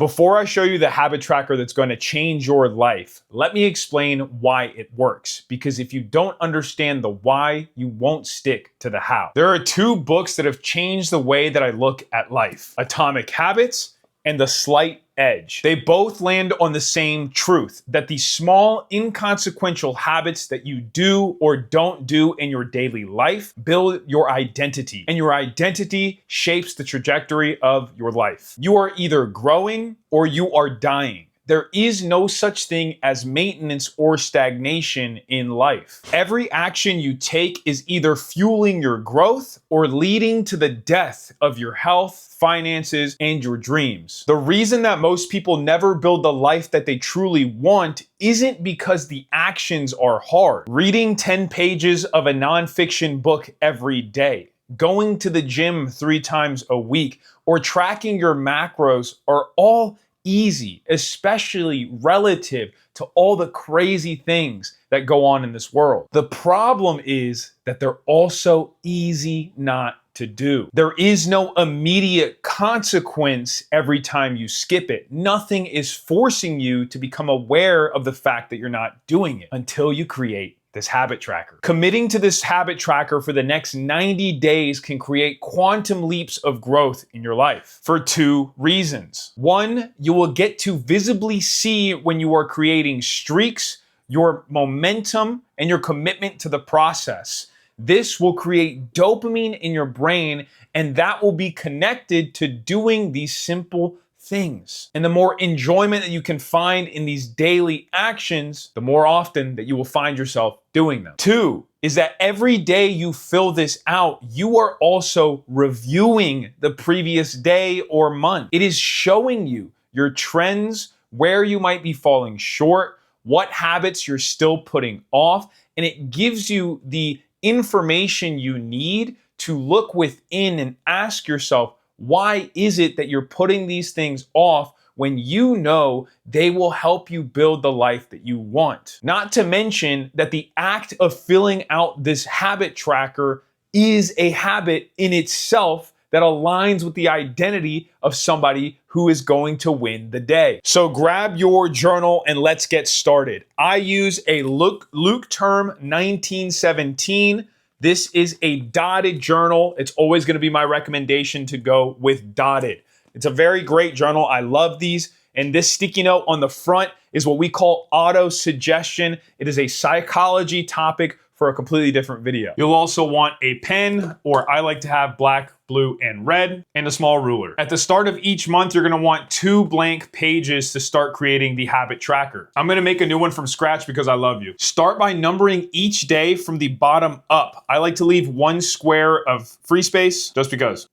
Before I show you the habit tracker that's going to change your life, let me explain why it works. Because if you don't understand the why, you won't stick to the how. There are two books that have changed the way that I look at life: Atomic Habits and The Slight Edge. They both land on the same truth, that the small, inconsequential habits that you do or don't do in your daily life build your identity, and your identity shapes the trajectory of your life. You are either growing or you are dying. There is no such thing as maintenance or stagnation in life. Every action you take is either fueling your growth or leading to the death of your health, finances, and your dreams. The reason that most people never build the life that they truly want isn't because the actions are hard. Reading 10 pages of a nonfiction book every day, going to the gym 3 times a week, or tracking your macros are all easy, especially relative to all the crazy things that go on in this world. The problem is that they're also easy not to do. There is no immediate consequence every time you skip it. Nothing is forcing you to become aware of the fact that you're not doing it until you create this habit tracker. Committing to this habit tracker for the next 90 days can create quantum leaps of growth in your life for 2 reasons. 1, you will get to visibly see when you are creating streaks, your momentum, and your commitment to the process. This will create dopamine in your brain, and that will be connected to doing these simple things. And the more enjoyment that you can find in these daily actions, the more often that you will find yourself doing them. 2 is that every day you fill this out, you are also reviewing the previous day or month. It is showing you your trends, where you might be falling short, what habits you're still putting off, and it gives you the information you need to look within and ask yourself, why is it that you're putting these things off when you know they will help you build the life that you want? Not to mention that the act of filling out this habit tracker is a habit in itself that aligns with the identity of somebody who is going to win the day. So grab your journal and let's get started. I use a Luke Term 1917. This is a dotted journal. It's always going to be my recommendation to go with dotted. It's a very great journal. I love these. And this sticky note on the front is what we call auto suggestion. It is a psychology topic for a completely different video. You'll also want a pen, or I like to have black, blue, and red, and a small ruler. At the start of each month, you're gonna want 2 blank pages to start creating the habit tracker. I'm gonna make a new one from scratch because I love you. Start by numbering each day from the bottom up. I like to leave 1 square of free space just because.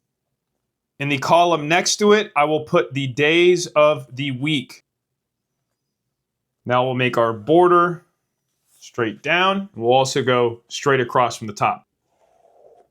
In the column next to it, I will put the days of the week. Now we'll make our border straight down. We'll also go straight across from the top.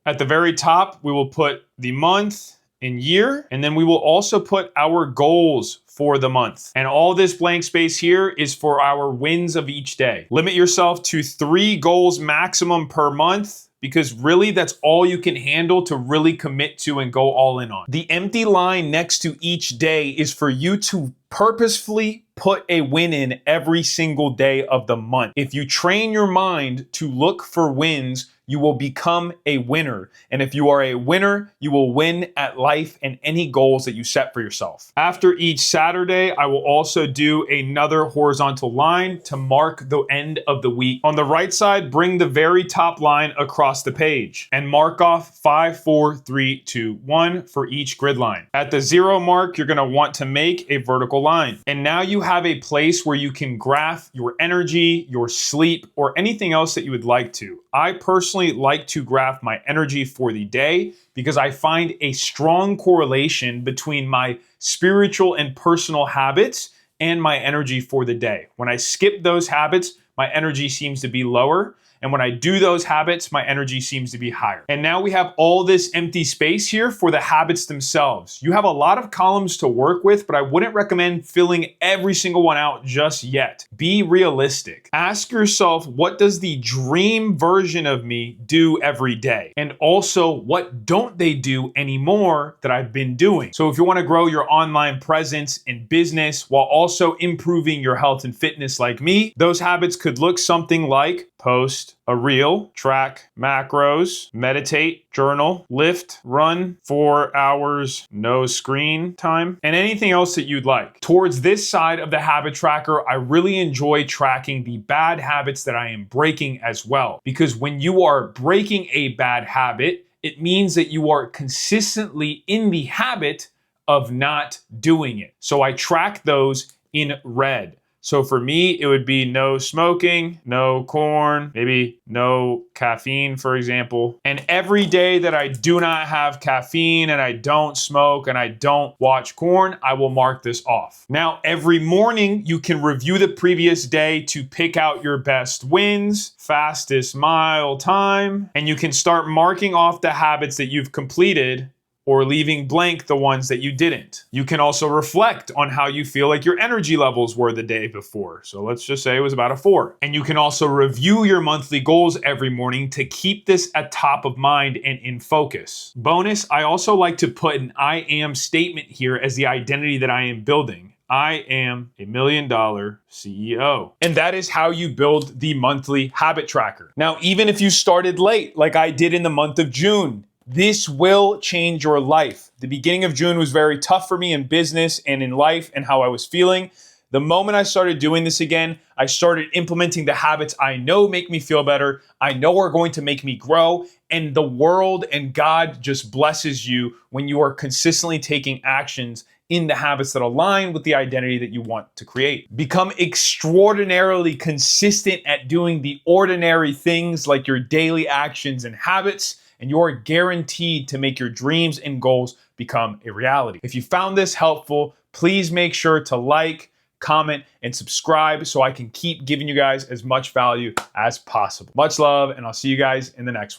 At the very top, we will put the month and year, and then we will also put our goals for the month. And all this blank space here is for our wins of each day. Limit yourself to 3 goals maximum per month, because really that's all you can handle to really commit to and go all in on. The empty line next to each day is for you to purposefully put a win in every single day of the month. If you train your mind to look for wins, you will become a winner. And if you are a winner, you will win at life and any goals that you set for yourself. After each Saturday, I will also do another horizontal line to mark the end of the week. On the right side, bring the very top line across the page and mark off 5, 4, 3, 2, 1 for each grid line. At the 0 mark, you're gonna want to make a vertical line. And now you have a place where you can graph your energy, your sleep, or anything else that you would like to. I personally like to graph my energy for the day because I find a strong correlation between my spiritual and personal habits and my energy for the day. When I skip those habits, my energy seems to be lower. And when I do those habits, my energy seems to be higher. And now we have all this empty space here for the habits themselves. You have a lot of columns to work with, but I wouldn't recommend filling every single one out just yet. Be realistic. Ask yourself, what does the dream version of me do every day? And also, what don't they do anymore that I've been doing? So if you want to grow your online presence in business while also improving your health and fitness like me, those habits could look something like post a reel, track macros, meditate, journal, lift, run 4 hours, no screen time, and anything else that you'd like. Towards this side of the habit tracker, I really enjoy tracking the bad habits that I am breaking as well. Because when you are breaking a bad habit, it means that you are consistently in the habit of not doing it. So I track those in red. So for me, it would be no smoking, no corn, maybe no caffeine, for example. And every day that I do not have caffeine and I don't smoke and I don't watch corn, I will mark this off. Now, every morning you can review the previous day to pick out your best wins, fastest mile time, and you can start marking off the habits that you've completed or leaving blank the ones that you didn't. You can also reflect on how you feel like your energy levels were the day before. So let's just say it was about a 4. And you can also review your monthly goals every morning to keep this at top of mind and in focus. Bonus, I also like to put an I am statement here as the identity that I am building. I am $1 million CEO. And that is how you build the monthly habit tracker. Now, even if you started late, like I did in the month of June, this will change your life. The beginning of June was very tough for me in business and in life and how I was feeling. The moment I started doing this again, I started implementing the habits I know make me feel better, I know are going to make me grow, and the world and God just blesses you when you are consistently taking actions in the habits that align with the identity that you want to create. Become extraordinarily consistent at doing the ordinary things like your daily actions and habits, and you're guaranteed to make your dreams and goals become a reality. If you found this helpful, please make sure to like, comment, and subscribe so I can keep giving you guys as much value as possible. Much love, and I'll see you guys in the next one.